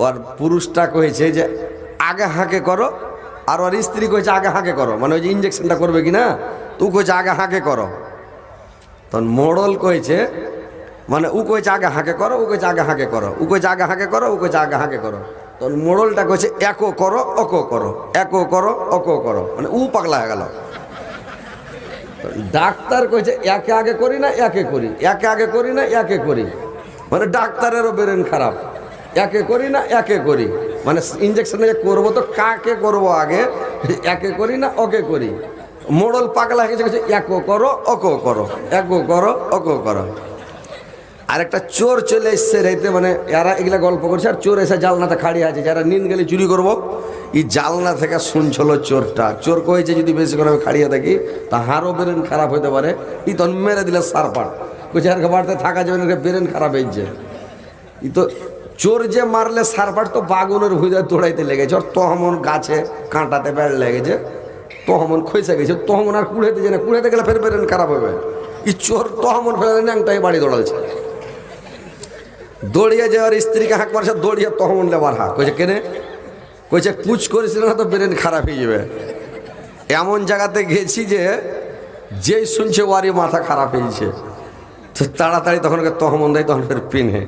ওর পুরুষটা কয়েছে যে আগে হাঁকে করো, আর ওর স্ত্রী কয়েছে আগে হাঁকে করো, মানে ওই যে ইঞ্জেকশনটা করবে কিনা, তু কয়েছে আগে হাঁকে করো। তখন মোড়ল কয়েছে, মানে ও কয়েছে আগে হাঁকে করো, ও কয়েছে আগে হাঁকে করো, ও কয়েছে আগে হাঁকে করো, ও কয়েছে আগে হাঁকে করো। তখন মোড়লটা কয়েছে একো করো অকো করো, একো করো অকো করো, মানে ও পাগলা হয়ে গেল। ডাক্তার কইছে একে আগে করি না একে করি, একে আগে করি না একে করি, মানে ডাক্তারেরও ব্রেন খারাপ। একে করি না একে করি, মানে ইঞ্জেকশনে করবো তো কাকে করবো আগে, একে করি না ওকে করি। মোড়ল পাগলা হয়ে গেছে, একো করো অকো করো, একো করো অকো করো। আরেকটা চোর চলে এসছে রাইতে, মানে এরা এগুলা গল্প করছে, আর চোর এসে জালনাতে খাড়িয়ে আছে, যারা নিন গেলে চুরি করবো, এই জালনা থেকে শুনছিল চোরটা। চোর কয়েছে যদি বেশি করে আমি খাড়িয়ে থাকি তা হারও ব্রেন খারাপ হতে পারে, ই তখন মেরে দিলে সারপাট কইছে আর বাড়িতে থাকা যাবে না, ব্রেন খারাপ হয়েছে। ই তো চোর যে মারলে সারপাট তো বাগুনের ভুজে দৌড়াইতে লেগেছে, ওর তহমন গাছে কাঁটাতে বেড় লেগেছে, তহমন খইসে গেছে, তহমন আর কুড়াইতে যায় না, কুড়াইতে গেলে ফের ব্রেন খারাপ হবে। ই চোর তহমন ফেলে ন্যাংটাই বাড়ি দৌড়ালছে, দৌড়িয়ে যাওয়ার স্ত্রীকে হাঁক মারছে, দৌড়িয়ে তহমন লেবার হাঁক কইছে কেনে, কইছে কুচ করেছিল না তো ব্রেন খারাপ হয়ে যাবে। এমন জায়গাতে গেছি যে যেই শুনছে ওয়ারি মাথা খারাপ হয়েছে, তো তাড়াতাড়ি তখন তহমন দেয়, তখন ফের পিনে।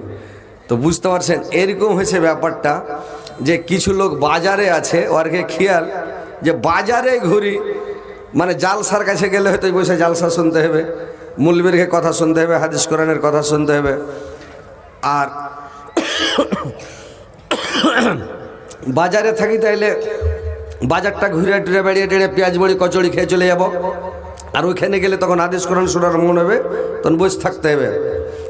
তো বুঝতে পারছেন এরকম হয়েছে ব্যাপারটা, যে কিছু লোক বাজারে আছে, ওরকে খেয়াল যে বাজারে ঘুরি, মানে জালসার কাছে গেলে হয়তো বসে জালসা শুনতে হবে, মুলবির কথা শুনতে হবে, হাদিস কোরআনের কথা শুনতে হবে। আর বাজারে থাকি তাইলে বাজারটা ঘুরে টুরে বেড়িয়ে টেড়ে পেঁয়াজ বড়ি কচড়ি খেয়ে চলে যাব, আর ওইখানে গেলে তখন হাদিস কোরআন শোনার মন হবে, তখন বসে থাকতে হবে।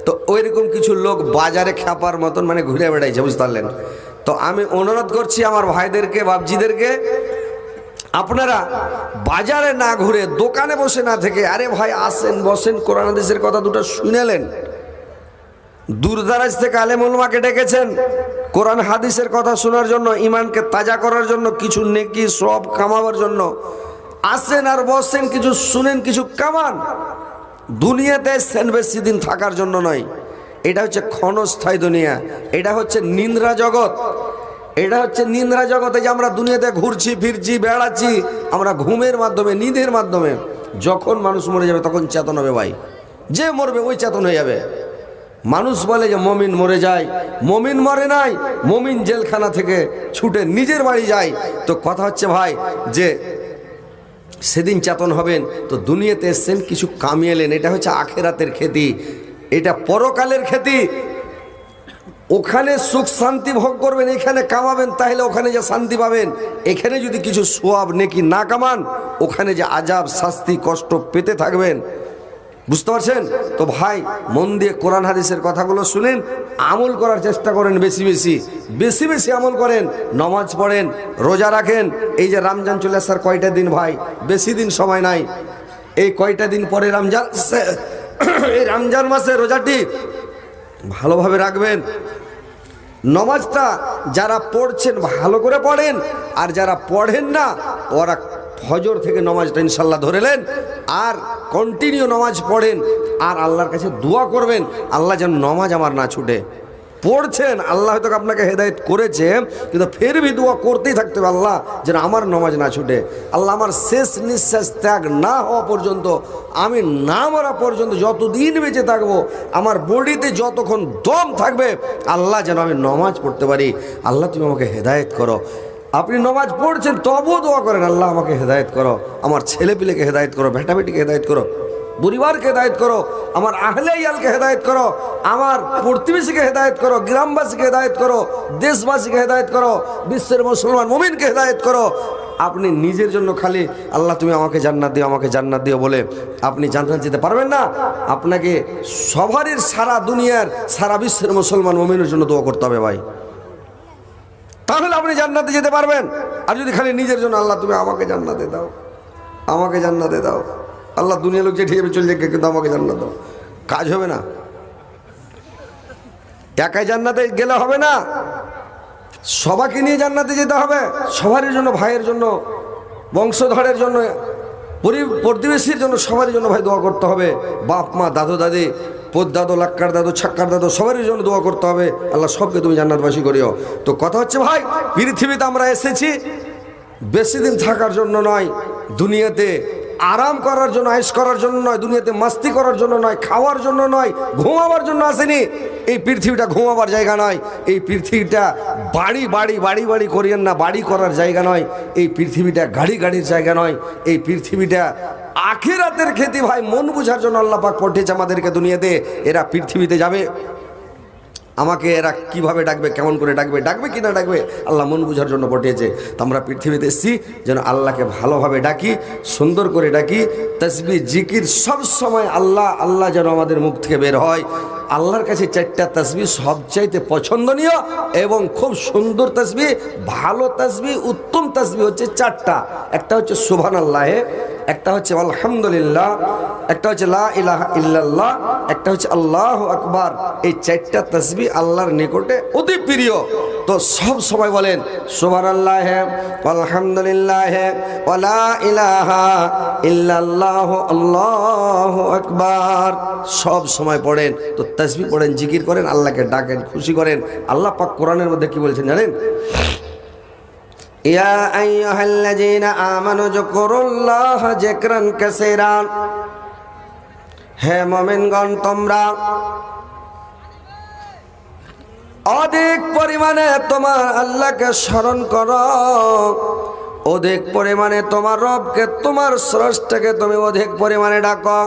তো ওইরকম কিছু লোক বাজারে খ্যাপার মতন মানে ঘুরে বেড়াইছে, বুঝতে পারলেন। তো আমি অনুরোধ করছি আমার ভাইদেরকে, বাপজিদেরকে, আপনারা বাজারে না ঘুরে দোকানে বসে না থেকে, আরে ভাই আসেন বসেন, কোরআন হাদিসের কথা দুটো শুনেলেন, দূরদারাজ থেকে আলেম উলামাকে ডেকেছেন কোরআন হাদিসের কথা শোনার জন্য, ইমানকে তাজা করার জন্য, কিছু নেকি সব কামাবার জন্য আসেন আর বসেন, কিছু শুনেন, কিছু কামান। দুনিয়াতে এসেছেন বেশি দিন থাকার জন্য নয়, এটা হচ্ছে ক্ষণস্থায়ী দুনিয়া, এটা হচ্ছে নিন্দ্রা জগৎ, এটা হচ্ছে নিন্দ্রা জগতে যে আমরা দুনিয়াতে ঘুরছি ফিরছি বেড়াচ্ছি, আমরা ঘুমের মাধ্যমে, নিদের মাধ্যমে। যখন মানুষ মরে যাবে তখন চেতন হবে ভাই, যে মরবে ওই চেতন হয়ে যাবে। মানুষ বলে যে মমিন মরে যায়, মমিন মরে নাই, মমিন জেলখানা থেকে ছুটে নিজের বাড়ি যায়। তো কথা হচ্ছে ভাই যে সেদিন চেতন হবেন, তো দুনিয়াতে এসছেন কিছু কামিয়ে এলেন, এটা হচ্ছে আখেরাতের খ্যাতি, এটা পরকালের খ্যাতি। ওখানে সুখ শান্তি ভোগ করবেন, এখানে কামাবেন, তাহলে ওখানে যে শান্তি পাবেন। এখানে যদি কিছু সোয়াব নেকি না কামান, ওখানে যে আজাব শাস্তি কষ্ট পেতে থাকবেন, বুঝতে পারছেন। তো ভাই মন দিয়ে কোরআন হাদিসের কথাগুলো শুনেন, আমল করার চেষ্টা করেন, বেশি বেশি বেশি বেশি আমল করেন, নামাজ পড়েন, রোজা রাখেন। এই যে রমজান চলে আসার কয়টা দিন ভাই, বেশি দিন সময় নাই, এই কয়টা দিন পরে রমজান, এই রমজান মাসে রোজাটি ভালোভাবে রাখবেন। নামাজটা যারা পড়ছেন ভালো করে পড়েন, আর যারা পড়েন না ওরা ফজর থেকে নামাজটা ইনশাল্লাহ ধরেলেন, আর কন্টিনিউ নামাজ পড়েন, আর আল্লাহর কাছে দোয়া করবেন, আল্লাহ যেন নামাজ আমার না ছুটে। পড়ছেন, আল্লাহ হয়তো আপনাকে হেদায়েত করেছে, কিন্তু ফের ভি দোয়া করতেই থাকতে হবে, আল্লাহ যেন আমার নামাজ না ছুটে। আল্লাহ আমার শেষ নিঃশ্বাস ত্যাগ না হওয়া পর্যন্ত, আমি না মরা পর্যন্ত, যতদিন বেঁচে থাকবো, আমার বডিতে যতক্ষণ দম থাকবে, আল্লাহ যেন আমি নামাজ পড়তে পারি। আল্লাহ তুমি আমাকে হেদায়েত করো। আপনি নামাজ পড়ছেন তবুও দোয়া করেন, আল্লাহ আমাকে হেদায়েত করো, আমার ছেলেপিলেকে হেদায়েত করো, বেটাবেটিকে হেদায়েত করো, পরিবারকে হেদায়েত করো, আমার আহলে ইয়ালকে হেদায়েত করো, আমার প্রতিবেশীকে হেদায়েত করো, গ্রামবাসীকে হেদায়েত করো, দেশবাসীকে হেদায়েত করো, বিশ্বের মুসলমান মুমিনকে হেদায়েত করো। আপনি নিজের জন্য খালি আল্লাহ তুমি আমাকে জান্নাত দিও, আমাকে জান্নাত দিও বলে আপনি জান্নাত যেতে পারবেন না। আপনাকে সবারই, সারা দুনিয়ার, সারা বিশ্বের মুসলমান মুমিনের জন্য দোয়া করতে হবে ভাই, তাহলে আপনি জান্নাতে যেতে পারবেন। আর যদি খালি নিজের জন্য আল্লাহ তুমি আমাকে জান্নাতে দাও, আমাকে জান্নাতে দাও, আল্লাহ দুনিয়া লোক যে ঠিক চলে যাক কিন্তু আমাকে জান্নাত দাও, কাজ হবে না। একাই জান্নাতে গেলে হবে না, সবাইকে নিয়ে জান্নাতে যেতে হবে। সবারই জন্য, ভাইয়ের জন্য, বংশধরের জন্য, প্রতিবেশীর জন্য, সবারই জন্য ভাই দোয়া করতে হবে। বাপ মা দাদু দাদি পোদ্দাদো, লাক্কার দাদু, ছাক্কার দাদু সবারই জন্য দোয়া করতে হবে, আল্লাহ সবকে তুমি জান্নাতবাসী করিও। তো কথা হচ্ছে ভাই, পৃথিবীতে আমরা এসেছি বেশি দিন থাকার জন্য নয়, দুনিয়াতে আরাম করার জন্য, আয়েশ করার জন্য নয়, দুনিয়াতে মাস্তি করার জন্য নয়, খাওয়ার জন্য নয়, ঘুমাবার জন্য আসেনি। এই পৃথিবীটা ঘুমাবার জায়গা নয়, এই পৃথিবীটা বাড়ি বাড়ি বাড়ি বাড়ি করিয়েন না, বাড়ি করার জায়গা নয়, এই পৃথিবীটা গাড়ি গাড়ির জায়গা নয়, এই পৃথিবীটা আখিরাতের খেতে ভাই মন বুঝার জন্য আল্লাহ পাক পাঠিয়েছে আমাদেরকে দুনিয়াতে। এরা পৃথিবীতে যাবে, আমাকে এরা কিভাবে ডাকবে, কেমন করে ডাকবে, ডাকবে কি না ডাকবে, আল্লাহ মন বুঝার জন্য পাঠিয়েছে। তো আমরা পৃথিবীতে এসেছি যেন আল্লাহকে ভালোভাবে ডাকি, সুন্দর করে ডাকি, তাসবিহ জিকির সব সময় আল্লাহ আল্লাহ যেন আমাদের মুখ থেকে বের হয়। আল্লাহর কাছে 4টা তাসবিহ সবচাইতে পছন্দনীয় এবং খুব সুন্দর তাসবিহ, ভালো তাসবিহ, উত্তম তাসবিহ হচ্ছে 4টা। একটা হচ্ছে সুবহানাল্লাহ, একটা হচ্ছে আলহামদুলিল্লাহ, একটা হচ্ছে লা ইলাহা ইল্লাল্লাহ, একটা হচ্ছে আল্লাহু আকবার। এই 4টা তাসবিহ আল্লাহর নিকটে অতি প্রিয়। তো সব সময় বলেন সুবহানাল্লাহ, আলহামদুলিল্লাহ, ওয়া লা ইলাহা ইল্লাল্লাহ, আল্লাহু আকবার। সব সময় পড়েন। তো তাসবিহ পড়েন, জিকির করেন, আল্লাহকে ডাকেন, খুশি করেন। আল্লাহ পাক কোরআনের মধ্যে কি বলছেন জানেন? ইয়া আইয়ুহাল্লাযীনা আমানু যকুরুল্লাহা যিকরান কাসীরা, হে মুমিনগণ তোমরা অধিক পরিমাণে তোমার আল্লাহকে স্মরণ করো, অধিক পরিমাণে তোমার রবকে, তোমার স্রষ্টাকে তুমি অধিক পরিমাণে ডাকো,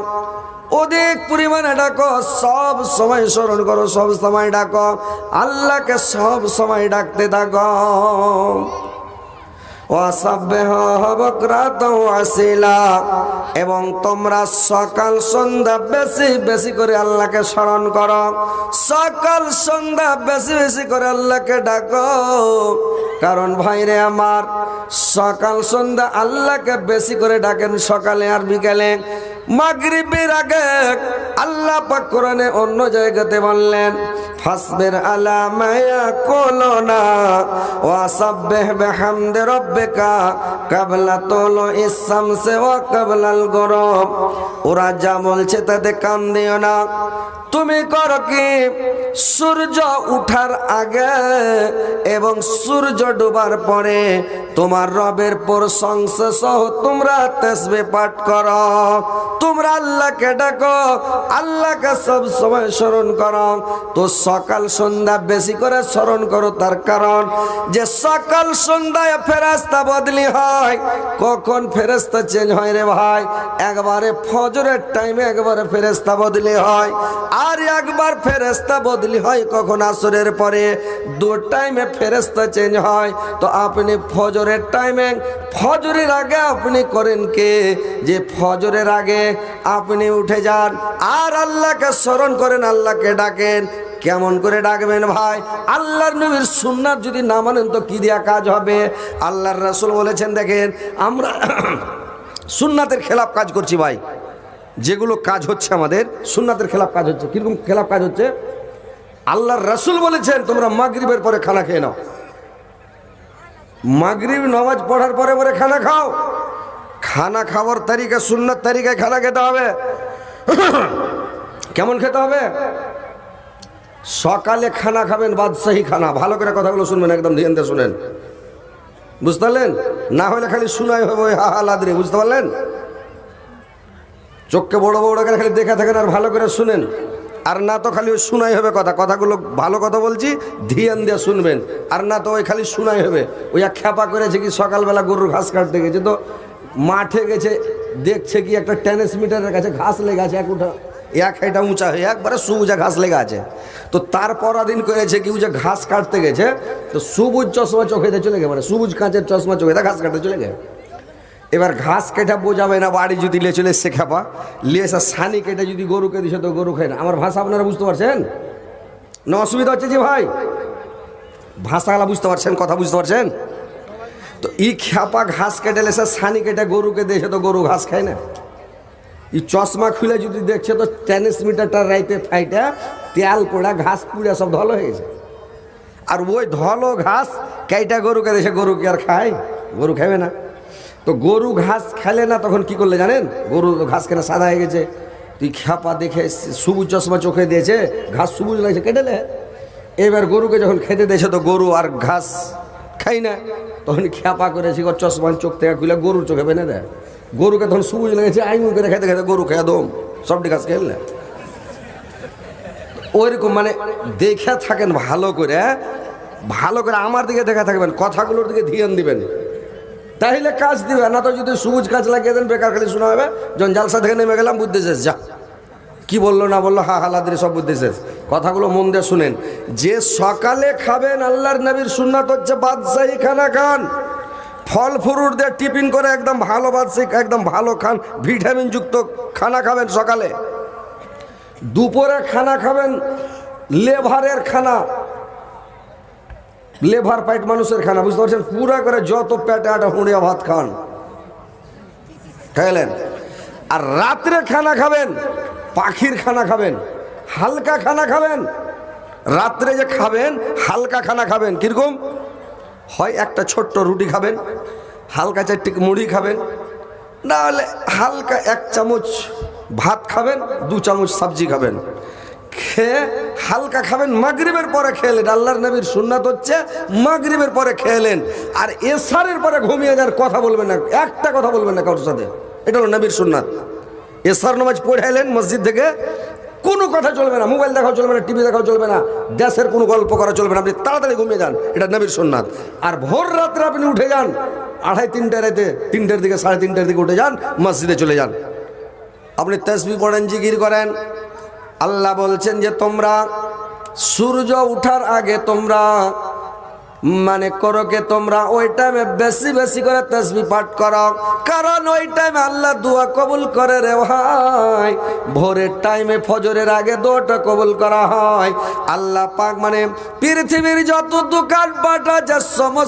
অধিক পরিমাণে ডাকো, সব সময় স্মরণ করো, সব সময় ডাকো, আল্লাহকে সব সময় ডাকতে থাকো। এবং তোমরা সকাল সন্ধ্যা বেশি বেশি করে আল্লাহকে স্মরণ করো, সকাল সন্ধ্যা বেশি বেশি করে আল্লাহকে ডাকো। কারণ ভাইরে আমার, সকাল সন্ধ্যা আল্লাহকে বেশি করে ডাকেন, সকালে আর বিকালে, মাগরিবের আগে। আল্লাহ পাক কোরআনে অন্য জায়গাতে বললেন ফাসবির আলা মা ইয়াকুলুনা ওয়া সাব্বিহ বিহামদি রাব্বিকা ক্বাবলা তুলুইস শামসি ওয়া ক্বাবলাল গুরুব। ওরা যা বলছে তাতে কান দিও না, তুমি করো কি সূর্য উঠার আগে এবং সূর্য ডোবার পরে তোমার রবের প্রশংসা সহ তোমরা তাসবিহ পাঠ করো, তোমরা আল্লাহকে ডাকো, আল্লাহকে সব সময় স্মরণ করো। তো সকাল সন্ধ্যা বেশি করে স্মরণ করো, তার কারণ যে সকাল সন্ধ্যায় ফেরেশতা বদলি হয়। কখন ফেরেশতা চেঞ্জ হয় রে ভাই? একবারে ফজরের টাইমে একবারে ফেরেশতা বদলি হয়, আর একবার ফেরেশতা বদলি হয় কখন আসরের পরে। 2 টাইমে ফেরেশতা চেঞ্জ হয়। তো আপনি ফজরের টাইমে, ফজরের আগে আপনি করেন কে, যে ফজরের আগে আপনি উঠে যান আর আল্লাহকে স্মরণ করেন, আল্লাহকে ডাকেন। কেমন করে ডাকবেন ভাই? আল্লাহর নবীর সুন্নাত যদি না মানেন তো কি দিয়া কাজ হবে? আল্লাহর রাসূল বলেছেন, দেখেন আমরা সুন্নাতের খেলাফ কাজ করছি ভাই। যেগুলো কাজ হচ্ছে আমাদের সুন্নাতের খেলাফ কাজ হচ্ছে। কিরকম খেলাফ কাজ হচ্ছে? আল্লাহর রাসূল বলেছেন তোমরা মাগরিবের পরে খানা খেয়ে নাও, মাগরিব নামাজ পড়ার পরে পরে খানা খাও। খানা খাওয়ার তারিকা সুন্নাত তারিকায় খানা খেতে হবে। কেমন খেতে হবে? সকালে খানা খাবেন বাদশাহী খানা। ভালো করে কথাগুলো শুনবেন, একদম ধ্যান দিয়ে শুনেন, বুঝতে পারলেন? না হলে খালি শুনাই হবে ওই হা হা লাদরে, বুঝতে পারলেন? চোখকে বড় বড় করে খালি দেখে থাকেন আর ভালো করে শুনেন, আর না তো খালি ওই শুনাই হবে কথা। কথাগুলো ভালো কথা বলছি, ধ্যান দিয়ে শুনবেন, আর না তো ওই খালি শুনাই হবে। ওই এক খ্যাপা করেছে কি সকালবেলা গরুর ঘাস কাটতে গেছে, তো মাঠে গেছে, দেখছে কি একটা টেনিস মিটারের কাছে ঘাস লেগে আছে, এক হাইটা উঁচা হয়ে একবারে সবুজা ঘাস লেগে আছে। তো তার পরাদিন করেছে কি, যে ঘাস কাটতে গেছে তো সবুজ চশমা চোখেতে চলে গে, মানে সবুজ কাঁচের চশমা চোখেতে ঘাস কাটতে চলে গে। এবার ঘাস কেটে বোঝাবে না, বাড়ি যদি লিয়ে চলে এসছে খেপা লিয়ে এসে সানি কেটে যদি গরুকে দিছে তো গরু খায় না। আমার ভাষা আপনারা বুঝতে পারছেন না? অসুবিধা হচ্ছে যে ভাই, ভাষাগুলা বুঝতে পারছেন, কথা বুঝতে পারছেন? তো এই খেপা ঘাস কেটে লেসে সানি কেটে গরুকে দিয়েছে তো গরু ঘাস খায় না। এই চশমা খুলে যদি দেখছে তো টেনিস মিটারটা রাইতে ফাইটা তেল পোড়া ঘাস পুড়া সব ধলো হয়ে গেছে। আর ওই ধলো ঘাস কেইটা গরুকে দিয়েছে, গরু কি আর খায়? গরু খাবে না। তো গরু ঘাস খেলে না, তখন কি করলে জানেন? গরু ঘাস কেনা সাদা হয়ে গেছে, তুই খ্যাপা দেখে সবুজ চশমা চোখে দিয়েছে, ঘাস সবুজ লাগছে কেটেলে। এবার গরুকে যখন খেতে দিয়েছে তো গরু আর ঘাস খাই না, তখন খ্যাপা করেছি ওর চশমা চোখ থেকে খুলে গরুর চোখে বেঁধে দেয়। গরুকে তখন সবুজ লেগেছে, আইমুল করে খেতে খেতে গরু খেয়ে দম সবটি ঘাস খেললে। ওইরকম মানে দেখে থাকেন ভালো করে, ভালো করে আমার দিকে দেখা থাকবেন, কথাগুলোর দিকে ধ্যান দিবেন, তাইলে কাজ দিবে। না তো যদি সবুজ কাজ লাগিয়ে দেন বেকার খালি শোনা হবে। যখন জালসা থেকে নেমে গেলাম বুঝতে শেষ, যা কি বললো না বললো হা হালাদিরে সব বুঝতে শেষ। কথাগুলো মন দিয়ে শুনেন। যে সকালে খাবেন, আল্লাহর নবীর সুন্নাত হচ্ছে বাদশাহী খানা খান, ফল ফ্রুট দিয়ে টিফিন করে একদম ভালো বাদশাহী একদম ভালো খান, ভিটামিন যুক্ত খানা খাবেন সকালে। দুপুরে খানা খাবেন লেভারের খানা, লেভার পাইট মানুষের খানা, বুঝতে পারছেন, পুরা করে যত পেটে আটা হুঁড়িয়া ভাত খান খাইলেন। আর রাত্রে খানা খাবেন পাখির খানা খাবেন, হালকা খানা খাবেন। রাত্রে যে খাবেন হালকা খানা খাবেন, কিরকম হয় একটা ছোট্ট রুটি খাবেন, হালকা চারটি মুড়ি খাবেন, না হলে হালকা 1 চামচ ভাত খাবেন, 2 চামচ সবজি খাবেন, খেয়ে হালকা খাবেন। মাগরিবের পরে খেলেন, আল্লাহর নবীর সুন্নাত হচ্ছে মাগরিবের পরে খেলেন। আর এশারের পরে ঘুমিয়ে যান, কথা বলবেন না, একটা কথা বলবেন না কারোর সাথে, এটা হলো নবীর সুন্নাত। এশার নামাজ পড়াইলেন মসজিদ থেকে, কোনো কথা চলবে না, মোবাইল দেখাও চলবে না, টিভি দেখাও চলবে না, দেশের কোনো গল্প করা চলবে না, আপনি তাড়াতাড়ি ঘুমিয়ে যান, এটা নবীর সুন্নাত। আর ভোর রাত্রে আপনি উঠে যান 2:30-3টা রাতে, 3টার দিকে 3:30টার দিকে উঠে যান, মসজিদে চলে যান, আপনি তাসবিহ পড়েন, জিকির করেন। আল্লাহ বলছেন যে তোমরা সূর্য উঠার আগে তোমরা মানে করো কে তোমরা ওই টাইমে বেশি বেশি করে তাসবিহ পাঠ করো, কারণ ওই টাইমে আল্লাহ দোয়া কবুল করে রে ভাই। ভোরের টাইমে ফজরের আগে দোয়াটা কবুল করা হয়। আল্লাহ পাক মানে পৃথিবীর যত দোকান পাট আছে সমস্ত